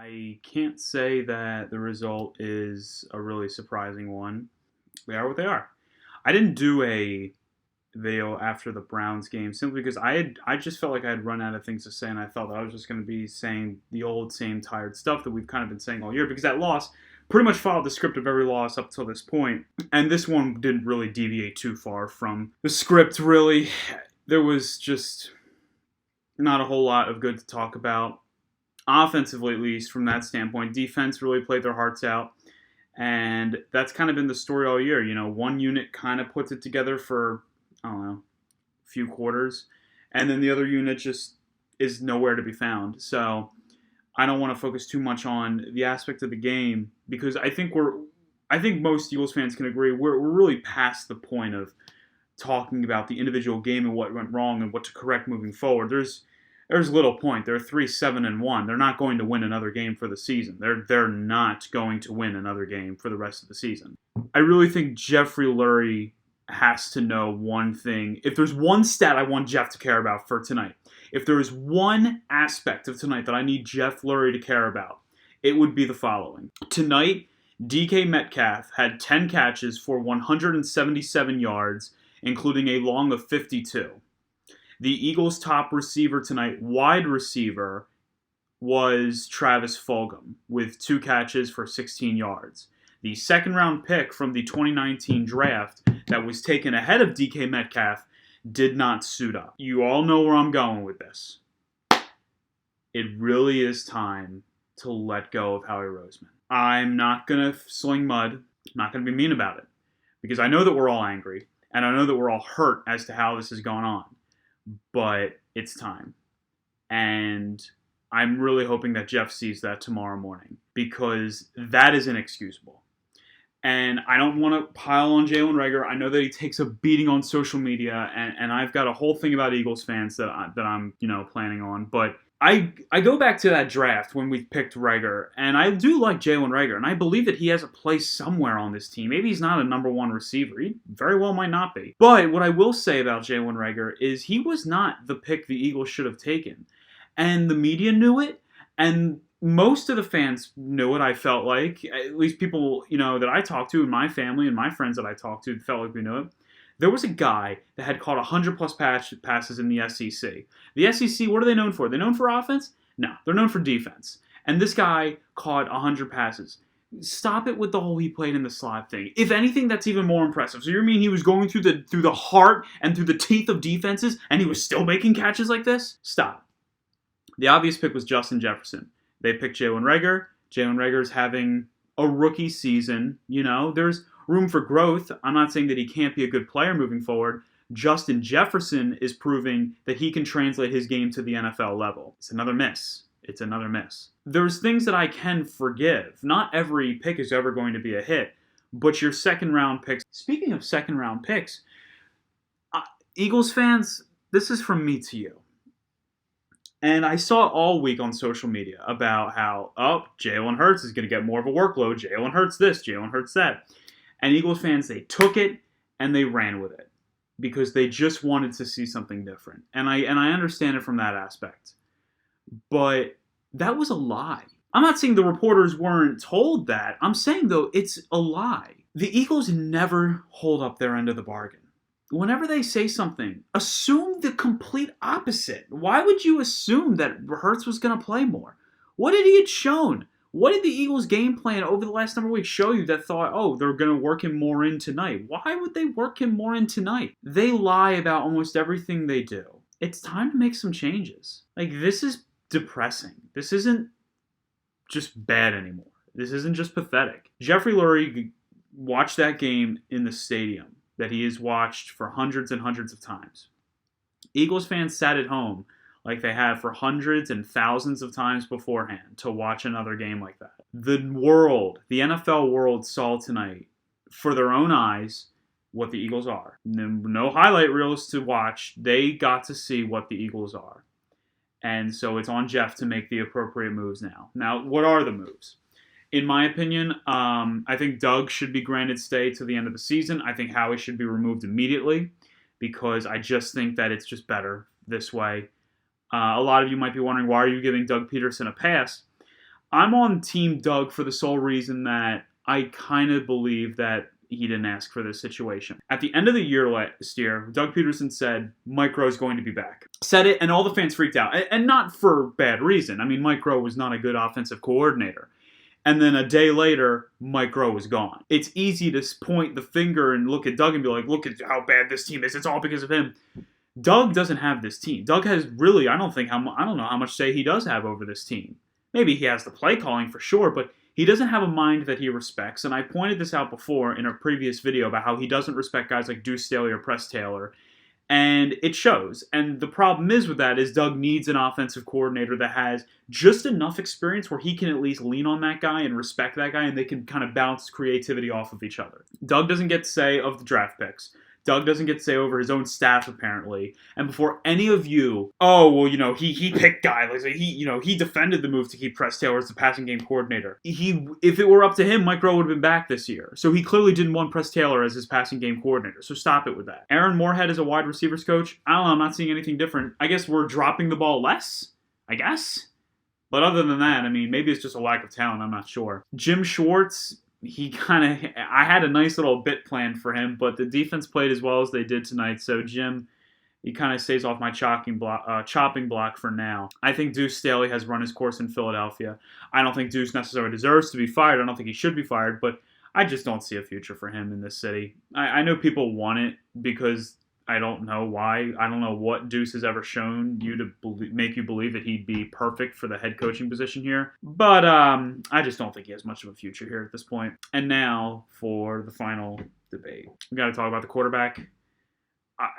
I can't say that the result is a really surprising one. They are what they are. I didn't do a video after the Browns game simply because I just felt like I had run out of things to say, and I felt that I was just going to be saying the old same tired stuff that we've kind of been saying all year, because that loss pretty much followed the script of every loss up till this point. And this one didn't really deviate too far from the script, really. There was just not a whole lot of good to talk about. Offensively, at least, from that standpoint. Defense really played their hearts out. And that's kind of been the story all year. You know, one unit kind of puts it together for, I don't know, a few quarters. And then the other unit just is nowhere to be found. So I don't want to focus too much on the aspect of the game, because I think most Eagles fans can agree we're really past the point of talking about the individual game and what went wrong and what to correct moving forward. There's little point. They're 3-7-1. They're not going to win another game for the season. They're not going to win another game for the rest of the season. I really think Jeffrey Lurie has to know one thing. If there's one stat I want Jeff to care about for tonight, if there is one aspect of tonight that I need Jeff Lurie to care about, it would be the following. Tonight, DK Metcalf had 10 catches for 177 yards, including a long of 52. The Eagles' top receiver tonight, wide receiver, was Travis Fulgham with 2 catches for 16 yards. The second-round pick from the 2019 draft that was taken ahead of DK Metcalf did not suit up. You all know where I'm going with this. It really is time to let go of Howie Roseman. I'm not going to sling mud. I'm not going to be mean about it, because I know that we're all angry, and I know that we're all hurt as to how this has gone on. But it's time. And I'm really hoping that Jeff sees that tomorrow morning, because that is inexcusable. And I don't want to pile on Jalen Reagor. I know that he takes a beating on social media, and I've got a whole thing about Eagles fans that I'm planning on. But I go back to that draft when we picked Reagor, and I do like Jalen Reagor, and I believe that he has a place somewhere on this team. Maybe he's not a number one receiver. He very well might not be. But what I will say about Jalen Reagor is he was not the pick the Eagles should have taken. And the media knew it, and most of the fans knew it, I felt like. At least people, that I talked to, and my family and my friends that I talked to felt like we knew it. There was a guy that had caught 100-plus passes in the SEC. The SEC, what are they known for? Are they known for offense? No, they're known for defense. And this guy caught 100 passes. Stop it with the whole he played in the slot thing. If anything, that's even more impressive. So you mean he was going through the heart and through the teeth of defenses, and he was still making catches like this? Stop. The obvious pick was Justin Jefferson. They picked Jalen Reagor. Jalen Reagor's having a rookie season. There's room for growth. I'm not saying that he can't be a good player moving forward. Justin Jefferson is proving that he can translate his game to the NFL level. It's another miss. There's things that I can forgive. Not every pick is ever going to be a hit, but your second-round picks. Speaking of second-round picks, Eagles fans, this is from me to you. And I saw all week on social media about how, Jalen Hurts is going to get more of a workload. Jalen Hurts this, Jalen Hurts that. And Eagles fans, they took it and they ran with it because they just wanted to see something different. And I understand it from that aspect. But that was a lie. I'm not saying the reporters weren't told that. I'm saying, though, it's a lie. The Eagles never hold up their end of the bargain. Whenever they say something, assume the complete opposite. Why would you assume that Hurts was going to play more? What did he had shown? What did the Eagles' game plan over the last number of weeks show you that thought, they're going to work him more in tonight? Why would they work him more in tonight? They lie about almost everything they do. It's time to make some changes. This is depressing. This isn't just bad anymore. This isn't just pathetic. Jeffrey Lurie watched that game in the stadium that he has watched for hundreds and hundreds of times. Eagles fans sat at home like they have for hundreds and thousands of times beforehand to watch another game like that. The NFL world saw tonight, for their own eyes, what the Eagles are. No highlight reels to watch. They got to see what the Eagles are. And so it's on Jeff to make the appropriate moves now. Now, what are the moves? In my opinion, I think Doug should be granted stay to the end of the season. I think Howie should be removed immediately because I just think that it's just better this way. A lot of you might be wondering, why are you giving Doug Peterson a pass? I'm on Team Doug for the sole reason that I kind of believe that he didn't ask for this situation. At the end of the year last year, Doug Peterson said Mike Groh's going to be back. Said it, and all the fans freaked out. And not for bad reason. I mean, Mike Groh was not a good offensive coordinator. And then a day later, Mike Groh was gone. It's easy to point the finger and look at Doug and be like, look at how bad this team is. It's all because of him. Doug doesn't have this team. Doug has really, I don't know how much say he does have over this team. Maybe he has the play calling for sure, but he doesn't have a mind that he respects. And I pointed this out before in a previous video about how he doesn't respect guys like Deuce Staley or Press Taylor. And it shows. And the problem is with that is Doug needs an offensive coordinator that has just enough experience where he can at least lean on that guy and respect that guy, and they can kind of bounce creativity off of each other. Doug doesn't get say of the draft picks. Doug doesn't get say over his own staff, apparently. And before any of you, he picked guy. Like, he defended the move to keep Press Taylor as the passing game coordinator. If it were up to him, Mike Groh would have been back this year. So he clearly didn't want Press Taylor as his passing game coordinator. So stop it with that. Aaron Moorhead is a wide receivers coach. I don't know. I'm not seeing anything different. I guess we're dropping the ball less, I guess. But other than that, I mean, maybe it's just a lack of talent. I'm not sure. Jim Schwartz, I had a nice little bit planned for him, but the defense played as well as they did tonight. So Jim, he kind of stays off my chopping block for now. I think Deuce Staley has run his course in Philadelphia. I don't think Deuce necessarily deserves to be fired. I don't think he should be fired, but I just don't see a future for him in this city. I know people want it because I don't know why. I don't know what Deuce has ever shown you to make you believe that he'd be perfect for the head coaching position here. But I just don't think he has much of a future here at this point. And now for the final debate. We got to talk about the quarterback.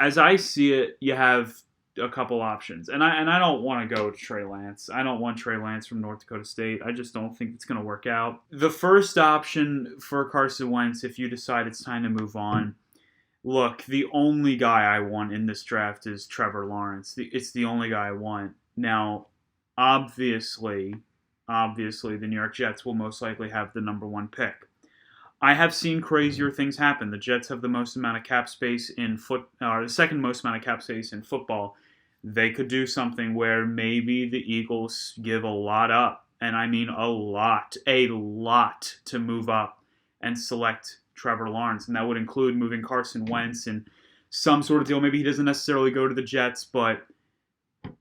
As I see it, you have a couple options. And I don't want to go to Trey Lance. I don't want Trey Lance from North Dakota State. I just don't think it's going to work out. The first option for Carson Wentz, if you decide it's time to move on, look, the only guy I want in this draft is Trevor Lawrence. It's the only guy I want. Now, obviously, the New York Jets will most likely have the number one pick. I have seen crazier things happen. The Jets have the most amount of cap space in the second most amount of cap space in football. They could do something where maybe the Eagles give a lot up, and I mean a lot to move up and select Trevor Lawrence, and that would include moving Carson Wentz and some sort of deal. Maybe he doesn't necessarily go to the Jets, but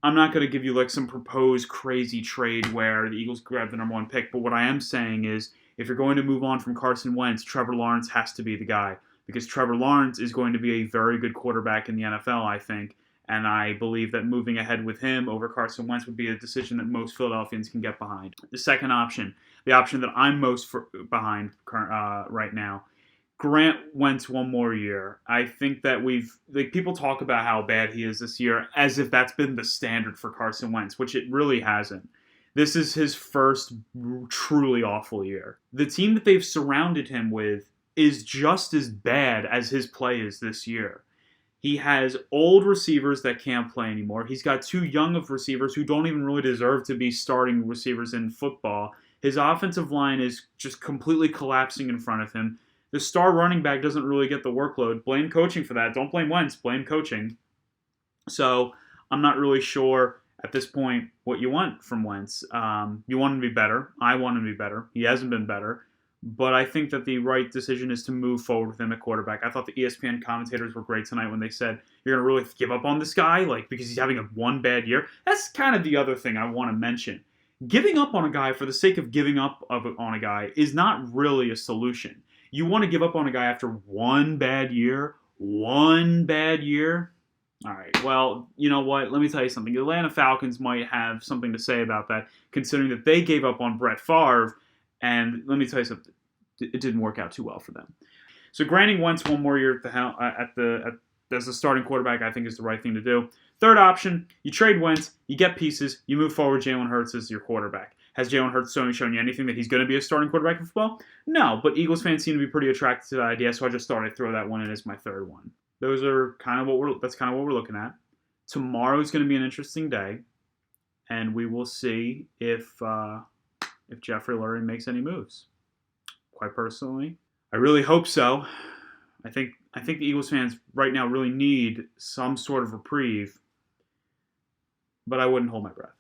I'm not going to give you like some proposed crazy trade where the Eagles grab the number one pick. But what I am saying is, if you're going to move on from Carson Wentz, Trevor Lawrence has to be the guy, because Trevor Lawrence is going to be a very good quarterback in the NFL, I think. And I believe that moving ahead with him over Carson Wentz would be a decision that most Philadelphians can get behind. The second option, the option that I'm most behind right now, grant Wentz one more year. I think that people talk about how bad he is this year as if that's been the standard for Carson Wentz, which it really hasn't. This is his first truly awful year. The team that they've surrounded him with is just as bad as his play is this year. He has old receivers that can't play anymore. He's got too young of receivers who don't even really deserve to be starting receivers in football. His offensive line is just completely collapsing in front of him. The star running back doesn't really get the workload. Blame coaching for that. Don't blame Wentz. Blame coaching. So I'm not really sure at this point what you want from Wentz. You want him to be better. I want him to be better. He hasn't been better. But I think that the right decision is to move forward with him at quarterback. I thought the ESPN commentators were great tonight when they said, you're going to really give up on this guy because he's having one bad year. That's kind of the other thing I want to mention. Giving up on a guy for the sake of giving up on a guy is not really a solution. You want to give up on a guy after one bad year? One bad year? All right, well, you know what? Let me tell you something. The Atlanta Falcons might have something to say about that, considering that they gave up on Brett Favre, and let me tell you something. It didn't work out too well for them. So granting Wentz one more year as a starting quarterback, I think is the right thing to do. Third option, you trade Wentz, you get pieces, you move forward Jalen Hurts as your quarterback. Has Jalen Hurts shown you anything that he's going to be a starting quarterback in football? No, but Eagles fans seem to be pretty attracted to that idea, so I just thought I'd throw that one in as my third one. That's kind of what we're looking at. Tomorrow is going to be an interesting day, and we will see if Jeffrey Lurie makes any moves. Quite personally, I really hope so. I think the Eagles fans right now really need some sort of reprieve, but I wouldn't hold my breath.